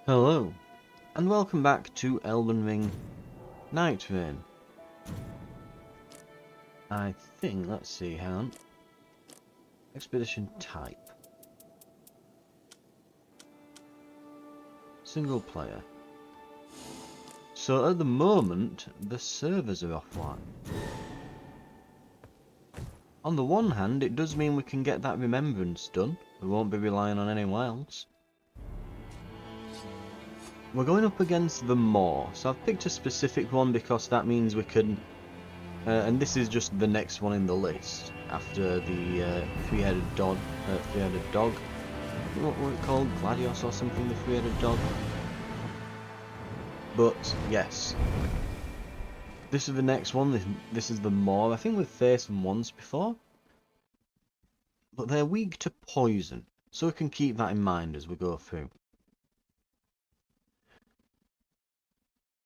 Hello, and welcome back to Elden Ring Nightraigne. I think, let's see, hang on. Expedition type. Single player. So at the moment, the servers are offline. On the one hand, it does mean we can get that remembrance done. We won't be relying on anyone else. We're going up against the Maw, so I've picked a specific one because that means we can... and this is just the next one in the list, after the three-headed dog. What were it called? Gladius or something, the three-headed dog? But, yes. This is the next one, this is the Maw. I think we've faced them once before. But they're weak to poison, so we can keep that in mind as we go through.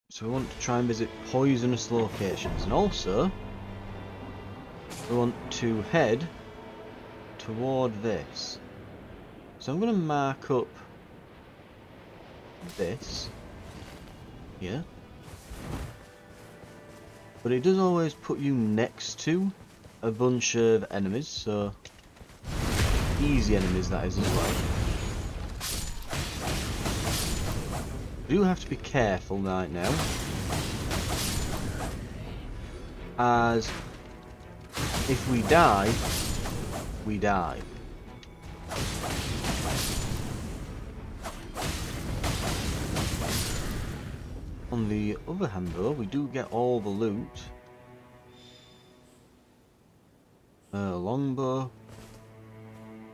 So we want to try and visit poisonous locations, and also we want to head toward this. So I'm going to mark up this here, but it does always put you next to a bunch of enemies, so easy enemies that is as well. We do have to be careful right now, as if we die, we die. On the other hand though, we do get all the loot. Longbow,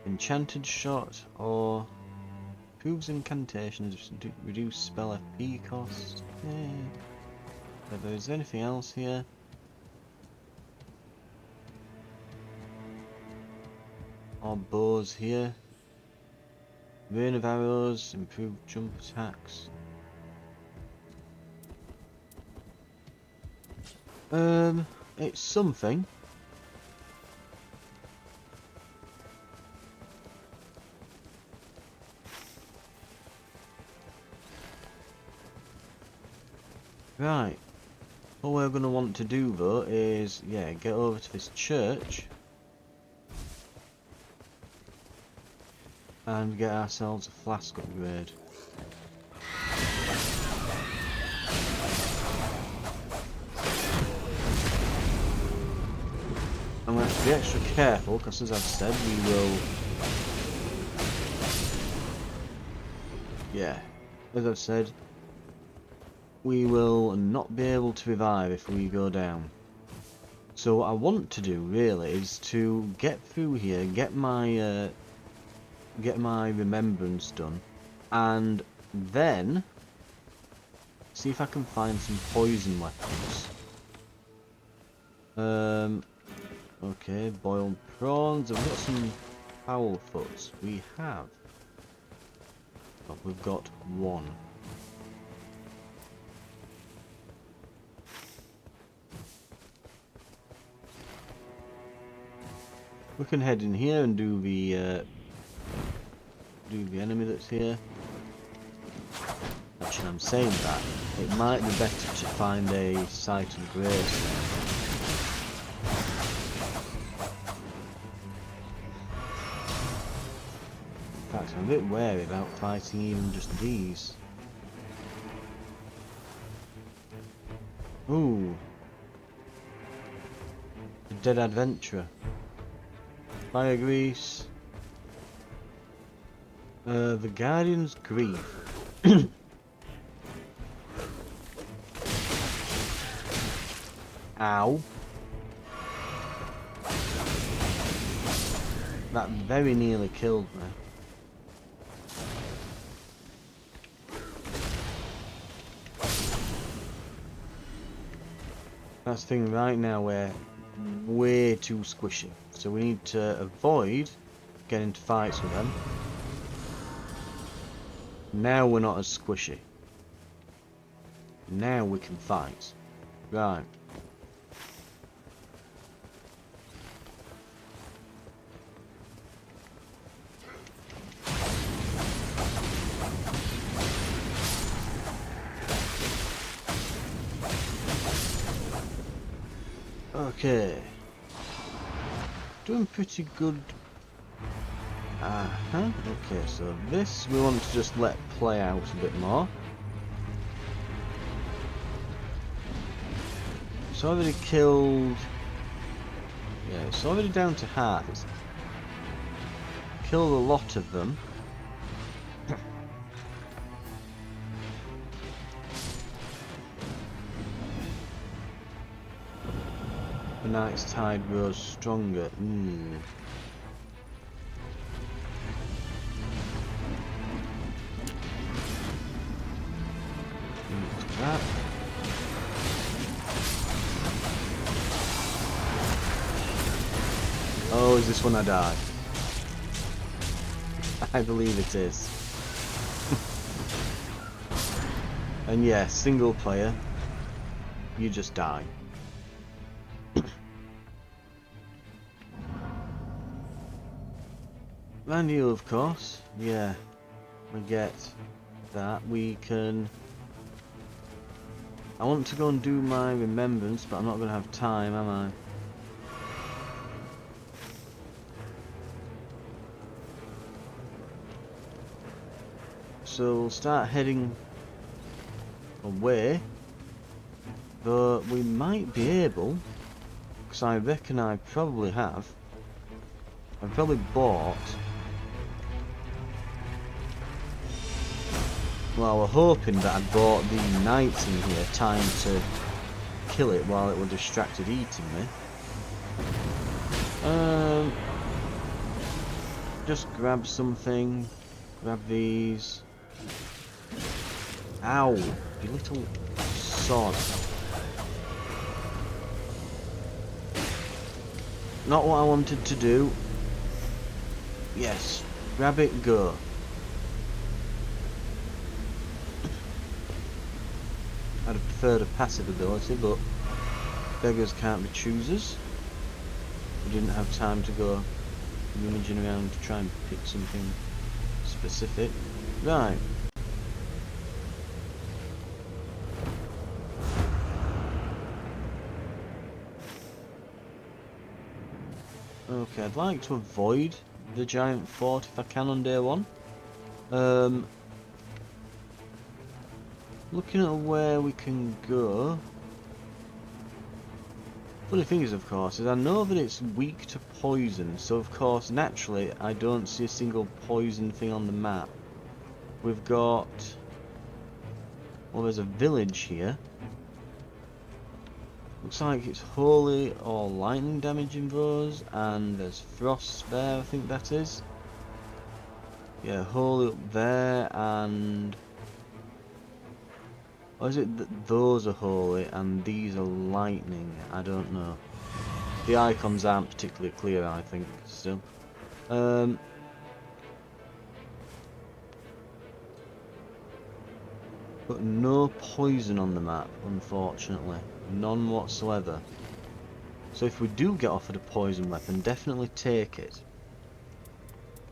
enchanted shot, or proves incantations reduce spell FP cost. Yeah. Is there anything else here? Or bows here. Rain of arrows, improved jump attacks. It's something. Right. What we're going to want to do though is, yeah, get over to this church and get ourselves a flask upgrade. I'm going to have to be extra careful because, as I've said, we will... Yeah, as I've said, we will not be able to revive if we go down. So what I want to do really is to get through here, get my remembrance done, and then see if I can find some poison weapons. Okay, boiled prawns. I've got some foul foots. We have, but we've got one. We can head in here and do the enemy that's here. Actually, I'm saying that it might be better to find a site of grace. In fact, I'm a bit wary about fighting even just these. Ooh, a dead adventurer. Fire grease. The Guardian's Grief. Ow. That very nearly killed me. That's the thing right now, we're way too squishy. So we need to avoid getting into fights with them. Now we're not as squishy. Now we can fight. Right. Okay. Doing pretty good. Okay, so this we want to just let play out a bit more. It's already killed. Yeah, it's already down to half. It's killed a lot of them. The Night's Tide grows stronger. That. Oh, is this when I die? I believe it is. And yeah, single player, you just die. And you, of course. Yeah, we get that. We can... I want to go and do my remembrance, but I'm not going to have time, am I? So we'll start heading away, but we might be able, because I reckon I probably have. I've probably bought... Well, we're hoping that I bought the knights in here time to kill it while it was distracted eating me. Just grab something. Grab these. Ow! You little sod. Not what I wanted to do. Yes. Grab it, go. I'd have preferred a passive ability, but beggars can't be choosers. We didn't have time to go rummaging around to try and pick something specific. Right. Okay, I'd like to avoid the giant fort if I can on day one. Looking at where we can go. Funny thing is, of course, is I know that it's weak to poison, so of course, naturally, I don't see a single poison thing on the map. We've got... Well, there's a village here. Looks like it's holy or lightning damage in those, and there's frost there, I think that is. Yeah, holy up there, and... Or is it that those are holy and these are lightning? I don't know. The icons aren't particularly clear, I think, still. But no poison on the map, unfortunately. None whatsoever. So if we do get offered a poison weapon, definitely take it.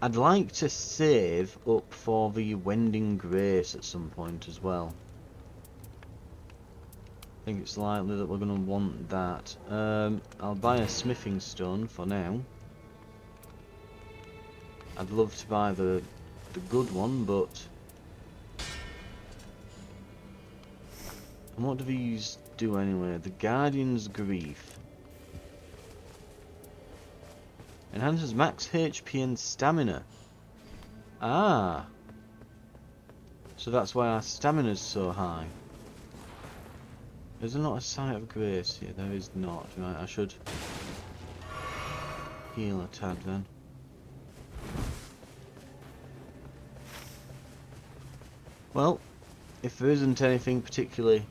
I'd like to save up for the Wending Grace at some point as well. I think it's likely that we're going to want that. I'll buy a smithing stone for now. I'd love to buy the good one, but... And what do these do anyway? The Guardian's Grief. Enhances max HP and stamina. Ah! So that's why our stamina's so high. Is there not a Sight of Grace here? There is not. Right, I should heal a tad then. Well, if there isn't anything particularly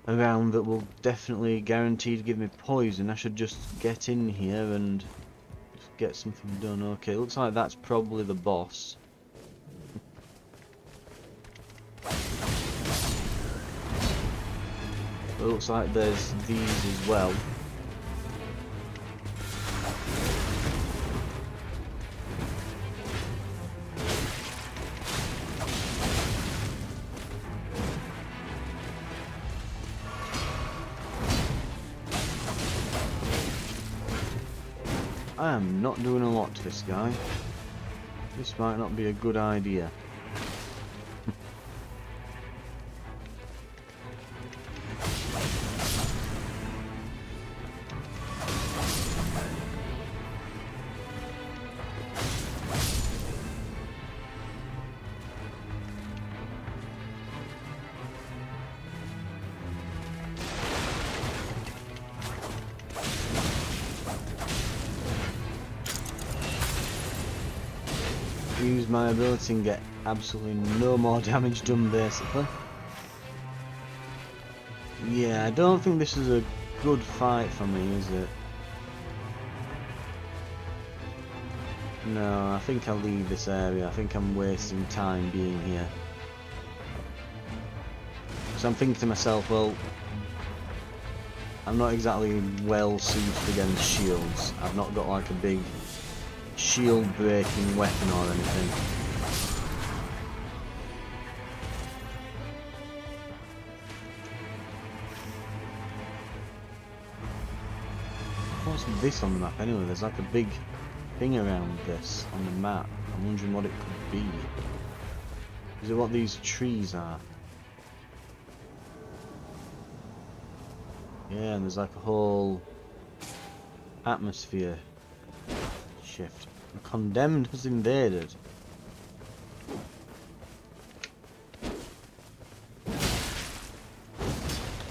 around that will definitely guarantee to give me poison, I should just get in here and just get something done. Okay, looks like that's probably the boss. It looks like there's these as well. I am not doing a lot to this guy. This might not be a good idea. Use my ability and get absolutely no more damage done, basically. Yeah, I don't think this is a good fight for me, is it? No, I think I'll leave this area. I think I'm wasting time being here. So I'm thinking to myself, well, I'm not exactly well suited against shields. I've not got like a big shield breaking weapon or anything. What's this on the map anyway? There's like a big thing around this on the map. I'm wondering what it could be. Is it what these trees are? Yeah, and there's like a whole atmosphere shift. The Condemned has invaded.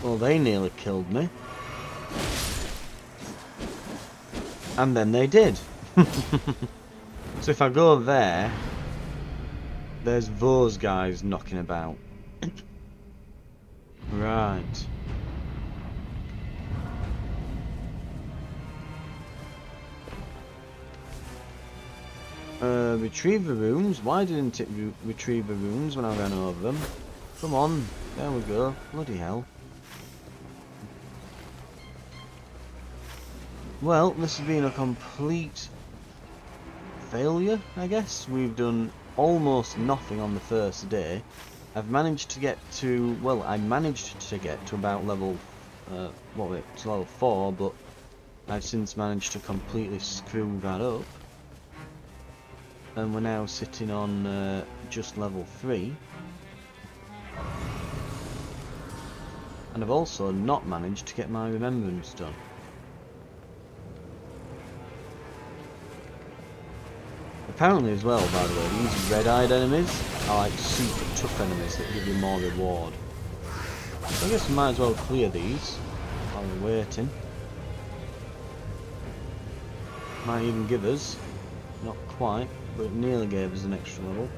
Well, they nearly killed me. And then they did. So if I go there, there's those guys knocking about. Right. Retrieve the rooms. Why didn't it retrieve the rooms when I ran over them? Come on. There we go. Bloody hell. Well, this has been a complete failure, I guess. We've done almost nothing on the first day. I've managed to get to, well, I managed to get to about level, it's level 4, but I've since managed to completely screw that up. And we're now sitting on just level 3. And I've also not managed to get my remembrance done. Apparently as well, by the way, these red-eyed enemies are like super tough enemies that give you more reward. So I guess we might as well clear these while we're waiting. Might even give us, not quite, but it nearly gave us an extra level.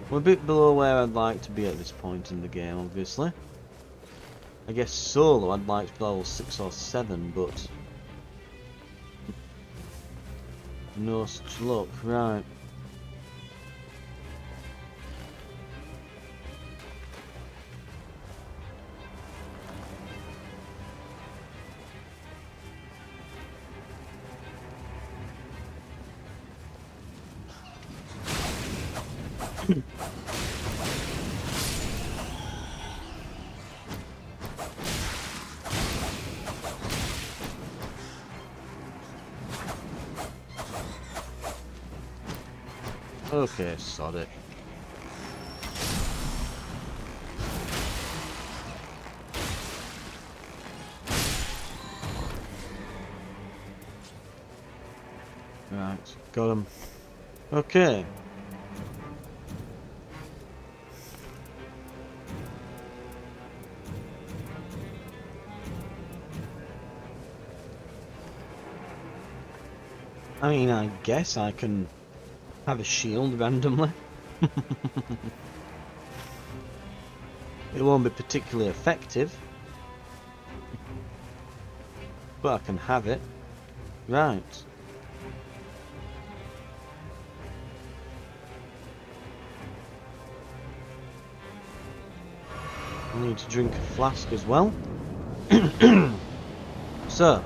We're a bit below where I'd like to be at this point in the game, obviously. I guess solo I'd like to be level 6 or 7, but no such luck. Right. Okay, sod it. Right, got him. Okay. I mean, I guess I can have a shield randomly. It won't be particularly effective, but I can have it. Right. I need to drink a flask as well. So,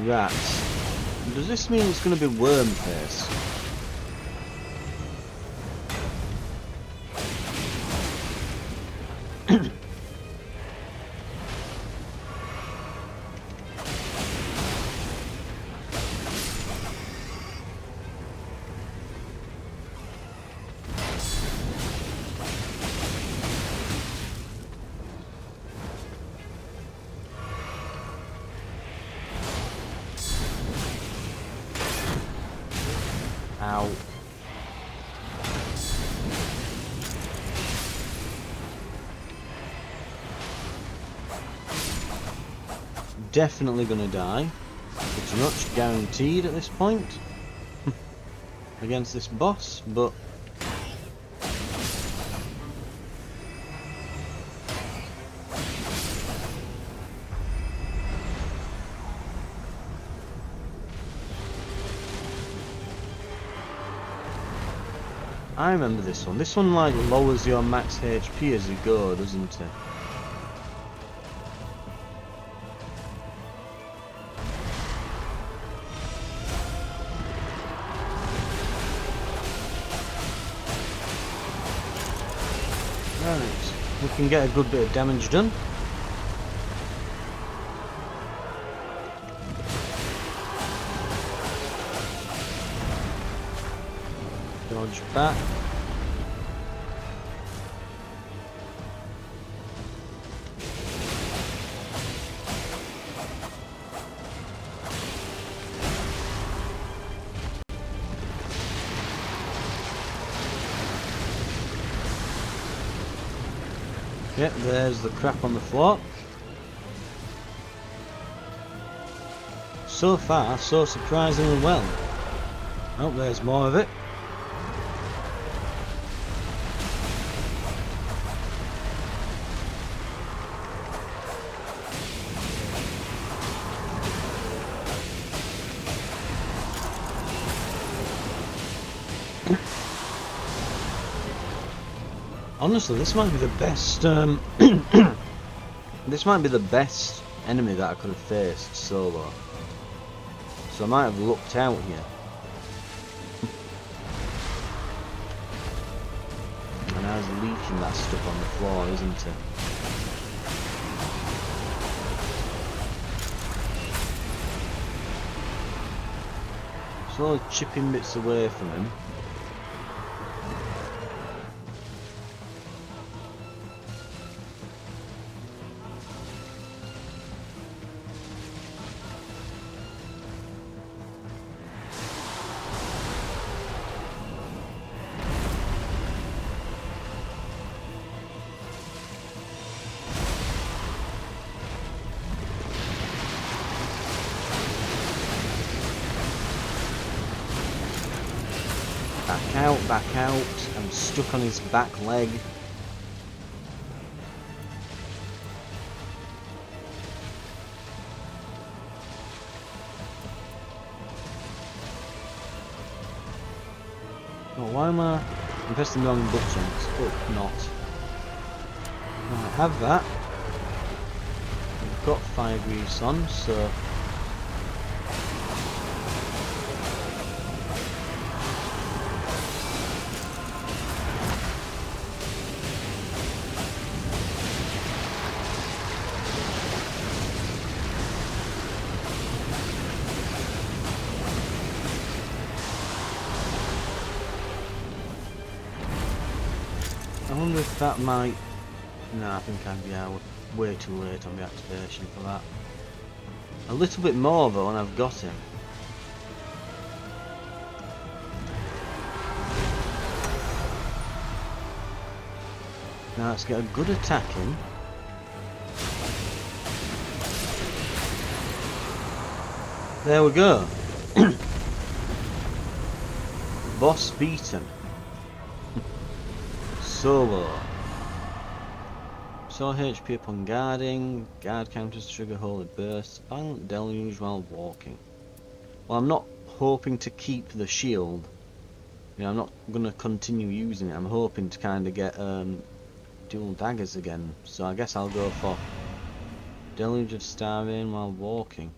rats. Does this mean it's going to be worm face? Ow. Definitely gonna die. Pretty much guaranteed at this point. Against this boss, but I remember this one. This one like lowers your max HP as you go, doesn't it? Right, we can get a good bit of damage done. Dodge back. Yep, there's the crap on the floor. So far, so surprisingly well. Oh, there's more of it. Honestly, this might be the best. This might be the best enemy that I could have faced solo. So I might have lucked out here. And I was leaking that stuff on the floor, isn't it? Slowly chipping bits away from him. Back out. I'm stuck on his back leg. Oh, why am I pressing the wrong buttons? Oh, not. I have that. I've got fire grease on, so I wonder if that might... No, I think I'd be out way too late on the activation for that. A little bit more though, and I've got him. Now let's get a good attack in. There we go. Boss beaten. Solo. So HP upon guarding, guard counters trigger holy bursts, violent deluge while walking. Well, I'm not hoping to keep the shield. You know, I'm not going to continue using it. I'm hoping to kind of get dual daggers again. So I guess I'll go for deluge of starving while walking.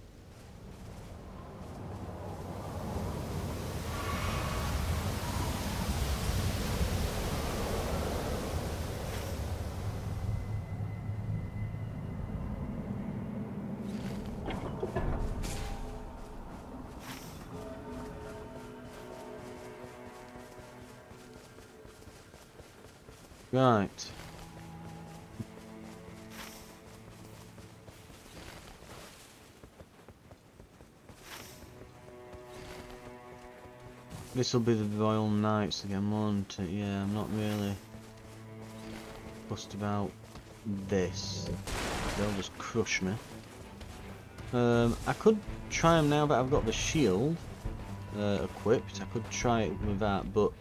Right. This will be the Royal Knights again, won't it? Yeah, I'm not really fussed about this. They'll just crush me. I could try them now that I've got the shield equipped. I could try it with that, but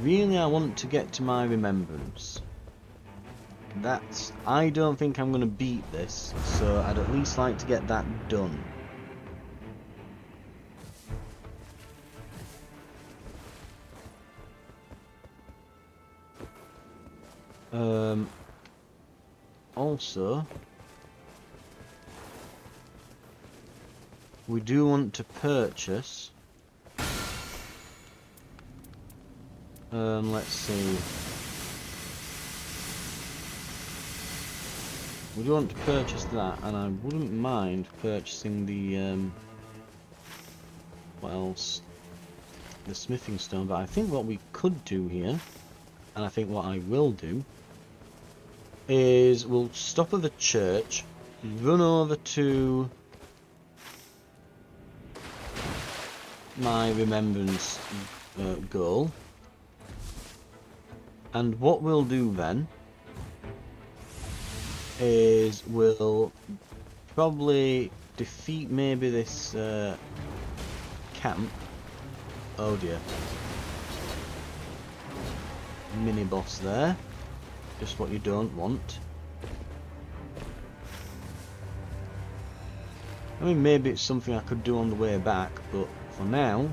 really I want to get to my remembrance. I don't think I'm going to beat this, so I'd at least like to get that done. Also, we do want to purchase. Let's see. We do want to purchase that, and I wouldn't mind purchasing the what else? The smithing stone. But I think what we could do here, and I think what I will do, is we'll stop at the church, run over to my remembrance goal, and what we'll do then is we'll probably defeat maybe this camp. Oh dear. Mini boss there. Just what you don't want. I mean, maybe it's something I could do on the way back, but for now,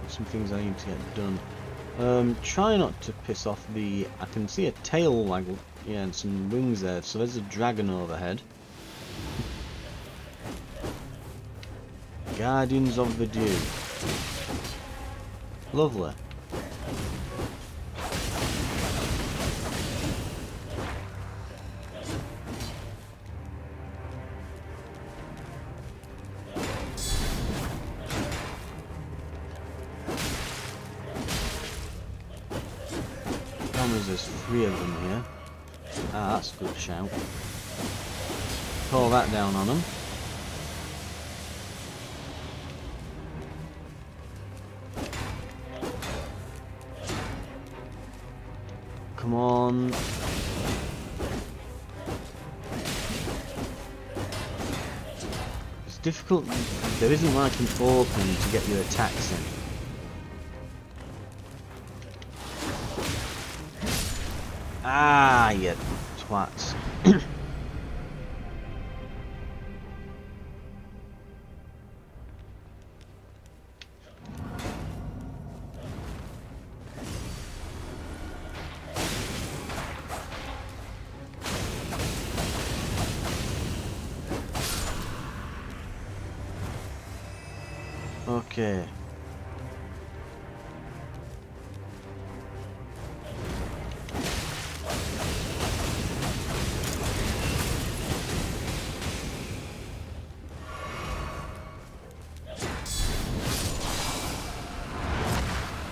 there's some things I need to get done. Try not to piss off the... I can see a tail waggle, yeah, and some wings there, so there's a dragon overhead. Guardians of the Dew. Lovely. There's 3 of them here. Ah, that's a good shout. Call that down on them. Come on. It's difficult. There isn't like an opening to get your attacks in. Ah, you twats. Okay.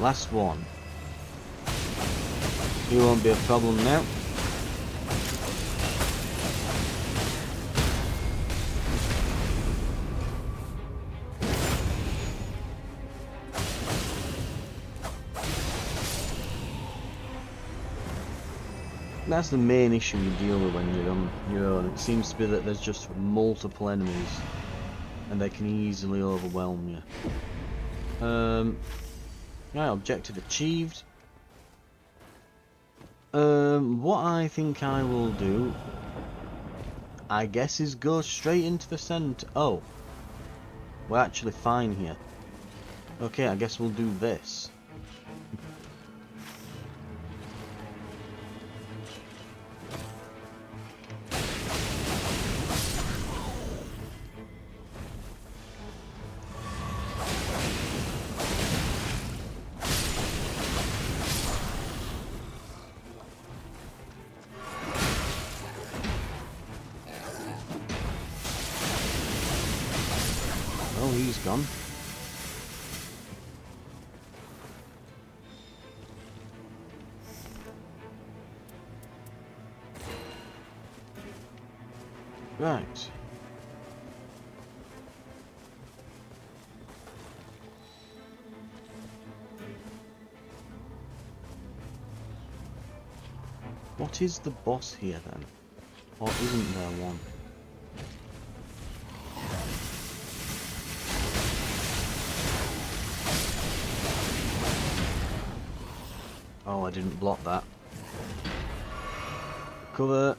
Last one. You won't be a problem now. That's the main issue you deal with when you're on your own. It seems to be that there's just multiple enemies and they can easily overwhelm you. Right, objective achieved. What I think I will do, I guess, is go straight into the center. Oh, we're actually fine here. Okay, I guess we'll do this. Oh, he's gone. Right. What is the boss here then? Or isn't there one? Oh, I didn't block that. Cover.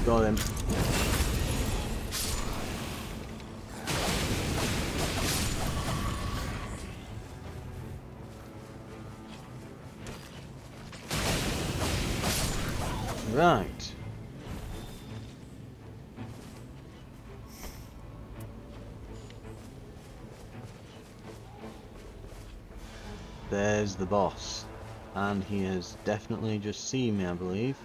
Got him. Right. There's the boss. And he has definitely just seen me, I believe.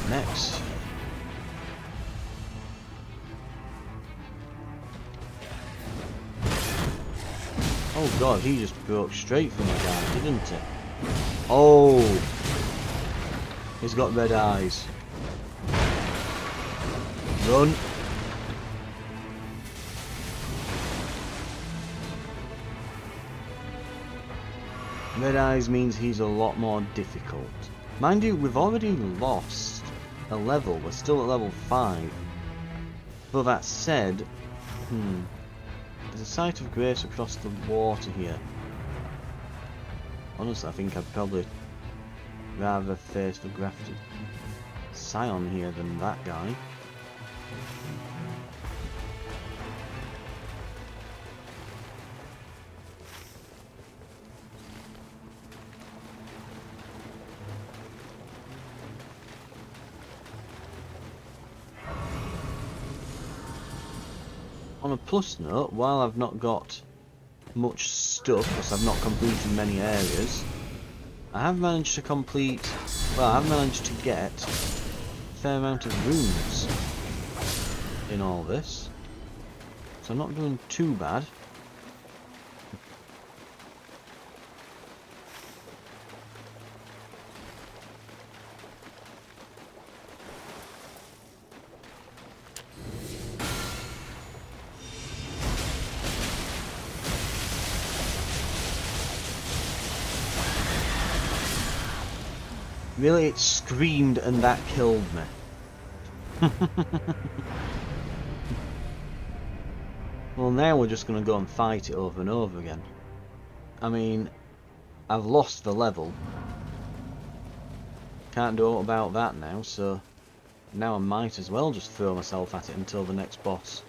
Next. Oh god, he just broke straight from the guy, didn't he? Oh! He's got red eyes. Run! Red eyes means he's a lot more difficult. Mind you, we've already lost a level. We're still at level 5. But that said, there's a site of grace across the water here. Honestly, I think I'd probably rather face the grafted scion here than that guy. On a plus note, while I've not got much stuff, because I've not completed many areas, I have managed to complete, well, I've managed to get a fair amount of runes in all this, so I'm not doing too bad. Really, it screamed and that killed me. Well, now we're just going to go and fight it over and over again. I mean, I've lost the level. Can't do all about that now, so now I might as well just throw myself at it until the next boss.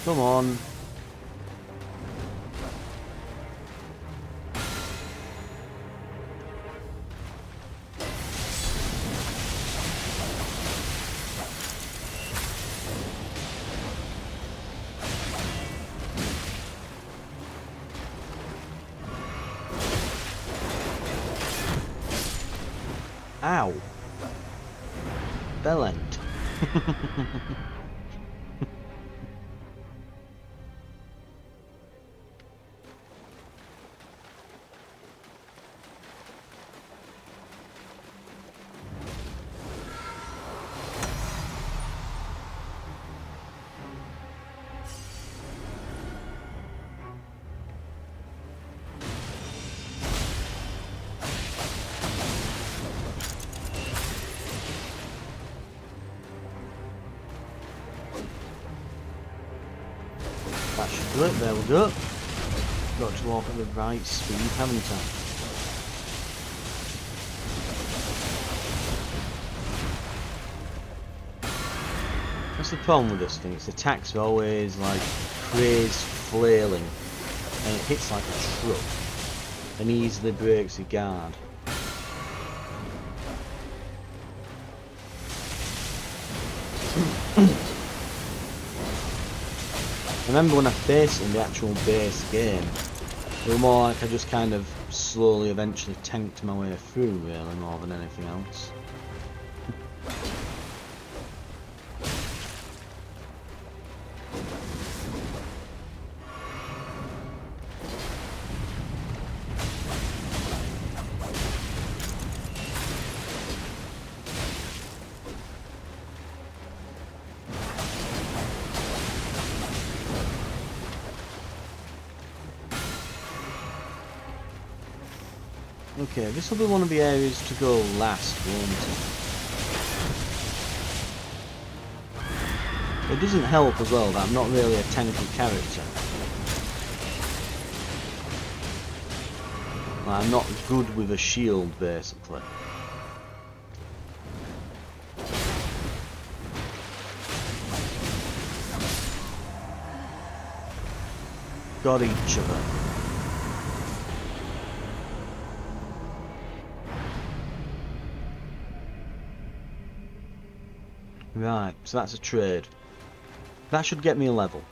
Come on. Ow. Bell end. That should do it, there we go. Got to walk at the right speed, haven't I? What's the problem with this thing? Its attacks are always like crazed flailing. and it hits like a truck and easily breaks your guard. I remember when I faced it in the actual base game, it was more like I just kind of slowly eventually tanked my way through, really, more than anything else. Okay, this will be one of the areas to go last, won't it? It doesn't help as well that I'm not really a tanky character. Like, I'm not good with a shield, basically. Got each other. Right, so that's a trade. That should get me a level.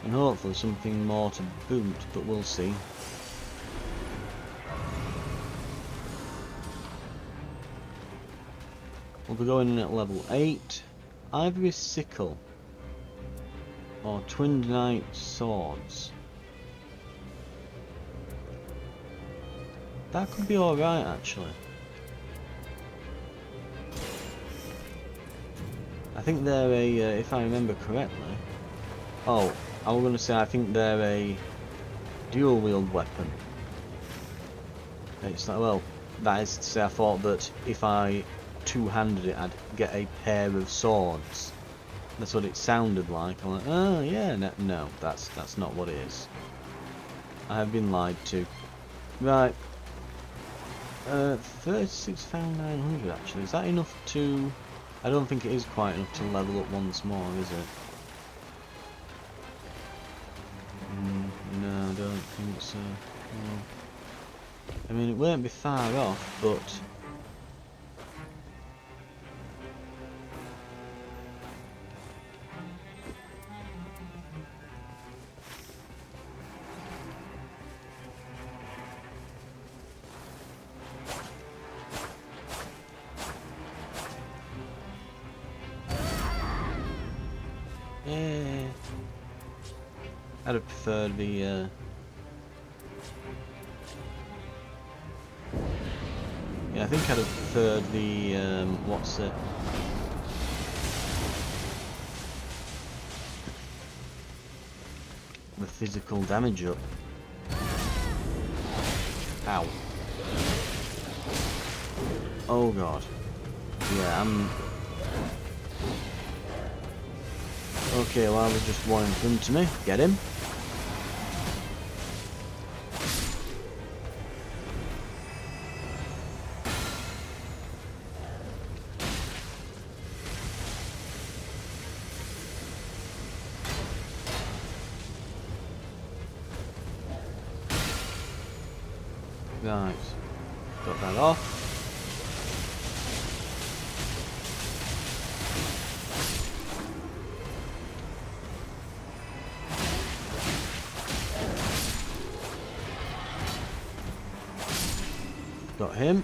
And hopefully something more to boot, but we'll see. We'll be going in at level 8. Ivory Sickle. Or Twin Knight Swords. That could be alright, actually. I think they're a, if I remember correctly... Oh, I was going to say I think they're a dual-wield weapon. It's like, well, that is to say I thought that if I two-handed it, I'd get a pair of swords. That's what it sounded like. I'm like, oh yeah, no, that's not what it is. I have been lied to. Right. 36,900 actually. Is that enough to... I don't think it is quite enough to level up once more, is it? No, I don't think so. No. I mean, it won't be far off, but... yeah. I'd have preferred the, yeah, I think I'd have preferred the, what's it? The physical damage up. Ow. Oh god. Yeah, I'm... Okay, well, there's just one in front of me. Get him. Right. Got that off. Got him.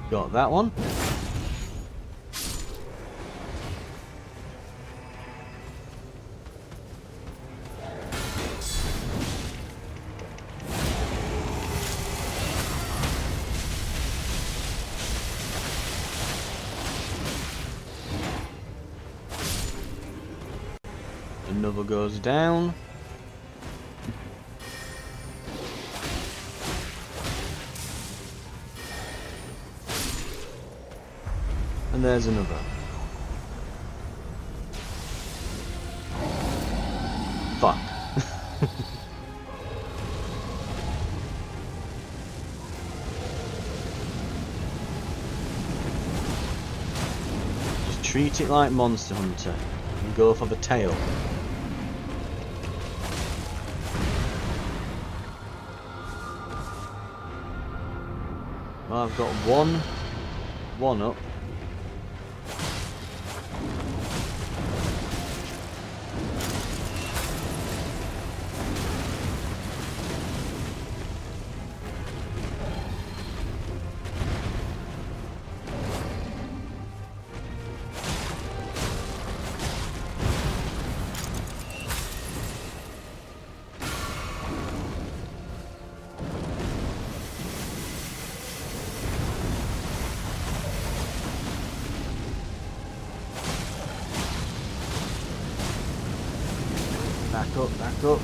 Got that one. Another goes down. And there's another. Fuck. treat it like Monster Hunter and go for the tail. Well, I've got one up. Back up.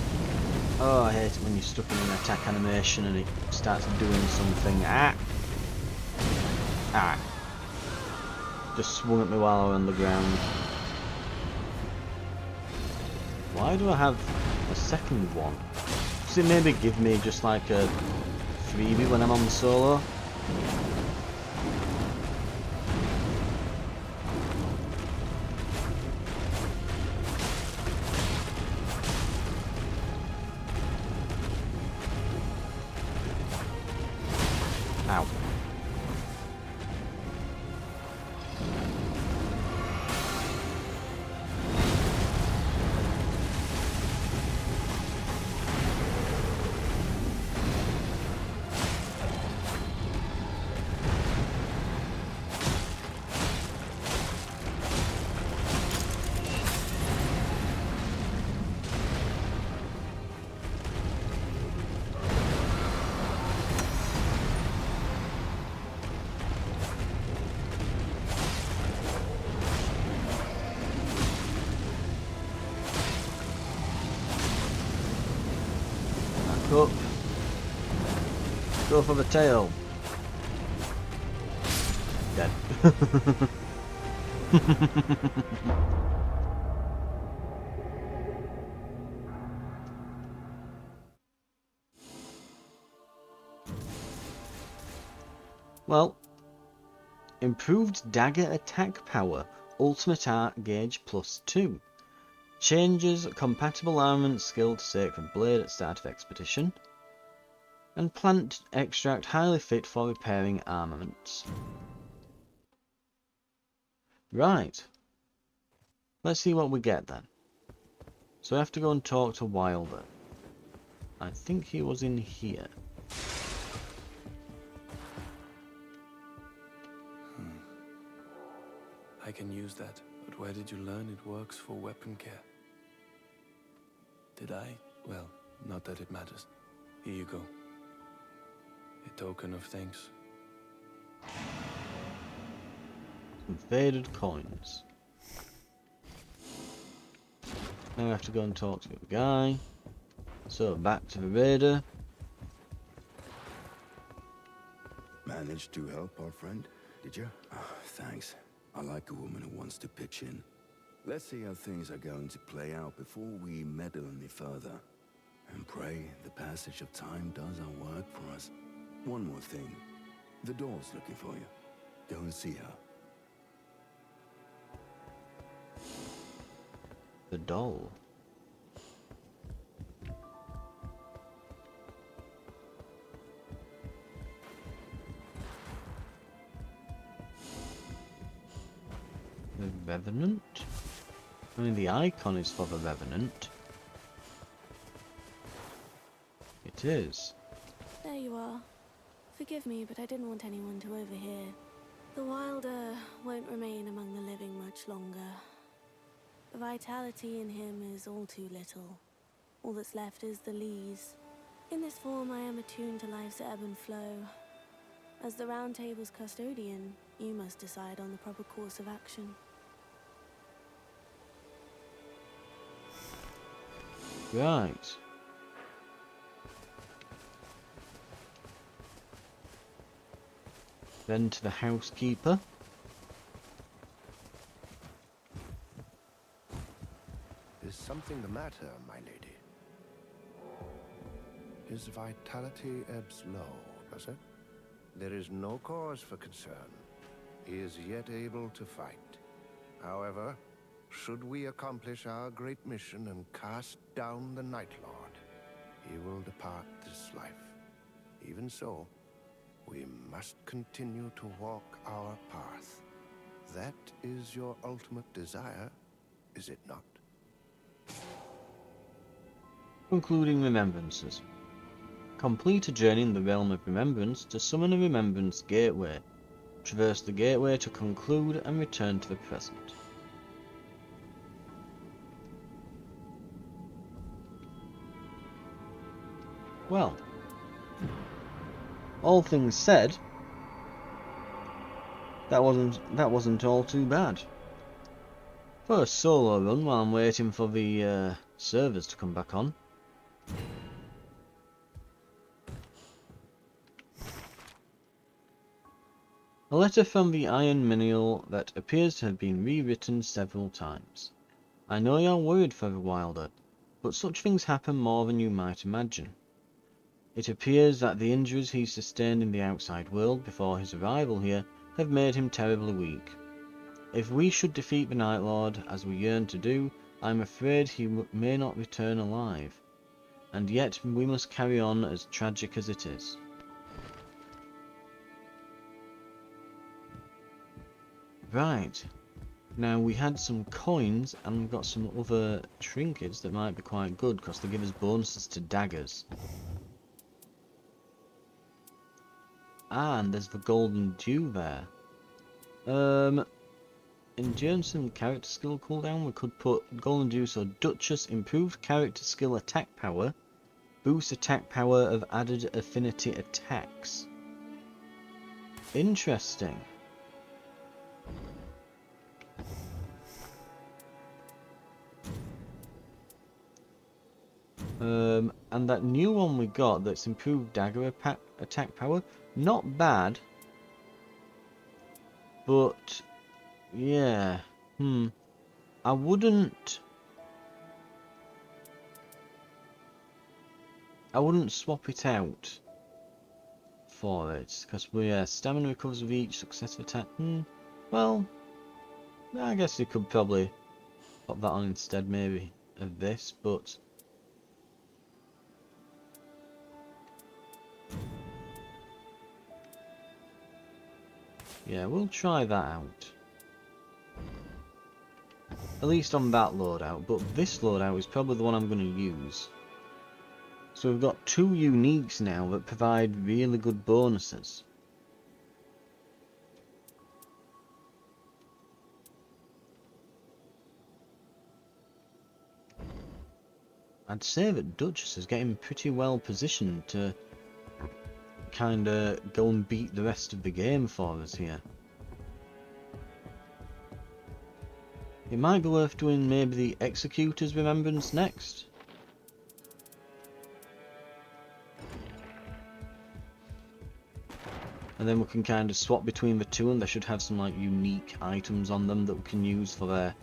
Oh, I hate it when you're stuck in an attack animation and it starts doing something. Ah. Just swung at me while I was on the ground. Why do I have a second one? Does it maybe give me just like a freebie when I'm on solo? Ow. Up. Go for the tail. Dead. Well, improved dagger attack power, ultimate art gauge +2. Changes compatible armament skill to sacred blade at start of expedition. And plant extract highly fit for repairing armaments. Right. Let's see what we get then. So I have to go and talk to Wilder. I think he was in here. I can use that, but where did you learn it works for weapon care? Did I? Well, not that it matters. Here you go. A token of thanks. Faded coins. Now I have to go and talk to the guy. So back to the raider. Managed to help our friend, did you? Oh, thanks. I like a woman who wants to pitch in. Let's see how things are going to play out before we meddle any further. And pray the passage of time does our work for us. One more thing. The doll's looking for you. Go and see her. The doll. The Revenant? I mean, the icon is for the Revenant. It is. There you are. Forgive me, but I didn't want anyone to overhear. The Wilder won't remain among the living much longer. The vitality in him is all too little. All that's left is the lees. In this form, I am attuned to life's ebb and flow. As the Round Table's custodian, you must decide on the proper course of action. Right. Then to the housekeeper. Is something the matter, my lady? His vitality ebbs low, does it? There is no cause for concern. He is yet able to fight. However, should we accomplish our great mission and cast down the Night Lord, he will depart this life. Even so, we must continue to walk our path. That is your ultimate desire, is it not? Concluding remembrances. Complete a journey in the realm of remembrance to summon a remembrance gateway. Traverse the gateway to conclude and return to the present. Well, all things said, that wasn't all too bad. For a solo run while I'm waiting for the servers to come back on. A letter from the Iron Mineral that appears to have been rewritten several times. I know you're worried for the Wilder, but such things happen more than you might imagine. It appears that the injuries he sustained in the outside world before his arrival here have made him terribly weak. If we should defeat the Night Lord, as we yearn to do, I'm afraid he may not return alive. And yet we must carry on, as tragic as it is. Right. Now we had some coins and we've got some other trinkets that might be quite good because they give us bonuses to daggers. And there's the golden dew there. Endurance and character skill cooldown, we could put golden dew, so Duchess, improved character skill attack power, boost attack power of added affinity attacks. Interesting. And that new one we got that's improved dagger attack power, not bad. But yeah, I wouldn't swap it out for it because stamina recovers with each successive attack. Well, I guess you could probably put that on instead, maybe, of this, but yeah, we'll try that out. At least on that loadout, but this loadout is probably the one I'm going to use. So we've got two uniques now that provide really good bonuses. I'd say that Duchess is getting pretty well positioned to kinda go and beat the rest of the game for us here. It might be worth doing maybe the Executor's Remembrance next. And then we can kind of swap between the two, and they should have some like unique items on them that we can use for their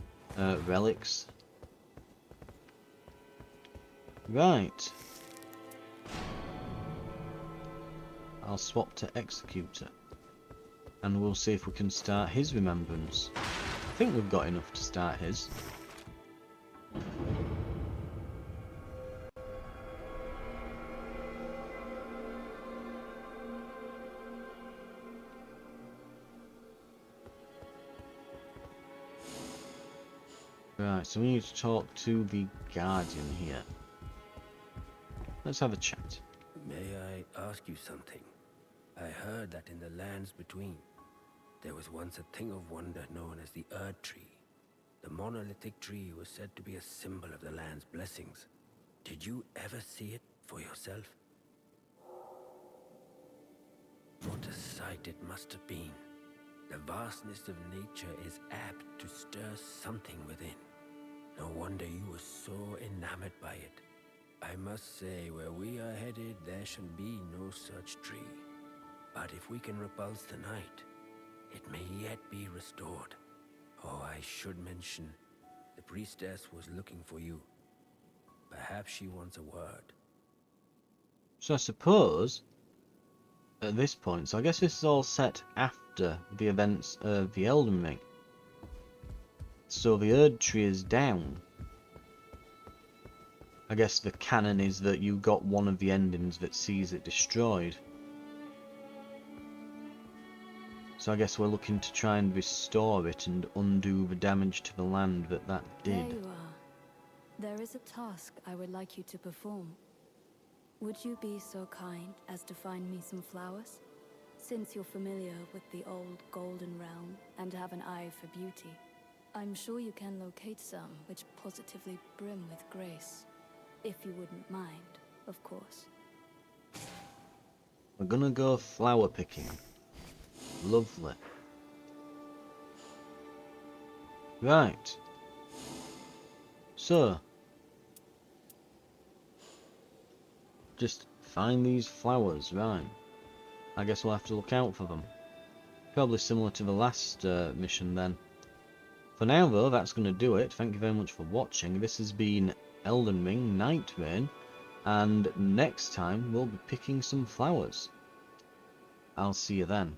relics. Right. I'll swap to Executor. And we'll see if we can start his remembrance. I think we've got enough to start his. Right, so we need to talk to the Guardian here. Let's have a chat. May I ask you something? I heard that in the lands between, there was once a thing of wonder known as the Earth Tree. The monolithic tree was said to be a symbol of the land's blessings. Did you ever see it for yourself? What a sight it must have been. The vastness of nature is apt to stir something within. No wonder you were so enamored by it. I must say, where we are headed, there shall be no such tree. But if we can repulse the night, it may yet be restored. Oh, I should mention, the priestess was looking for you. Perhaps she wants a word. So I suppose, at this point, so I guess this is all set after the events of the Elden Ring. So the Erd tree is down. I guess the canon is that you got one of the endings that sees it destroyed. So I guess we're looking to try and restore it and undo the damage to the land that There did. you are. There is a task I would like you to perform. Would you be so kind as to find me some flowers? Since you're familiar with the old Golden Realm and have an eye for beauty, I'm sure you can locate some which positively brim with grace. If you wouldn't mind, of course. We're gonna go flower picking. Lovely. Right. So, just find these flowers, right. I guess we'll have to look out for them. Probably similar to the last mission then. For now though, that's going to do it. Thank you very much for watching. This has been Elden Ring Nightraigne, and next time we'll be picking some flowers. I'll see you then.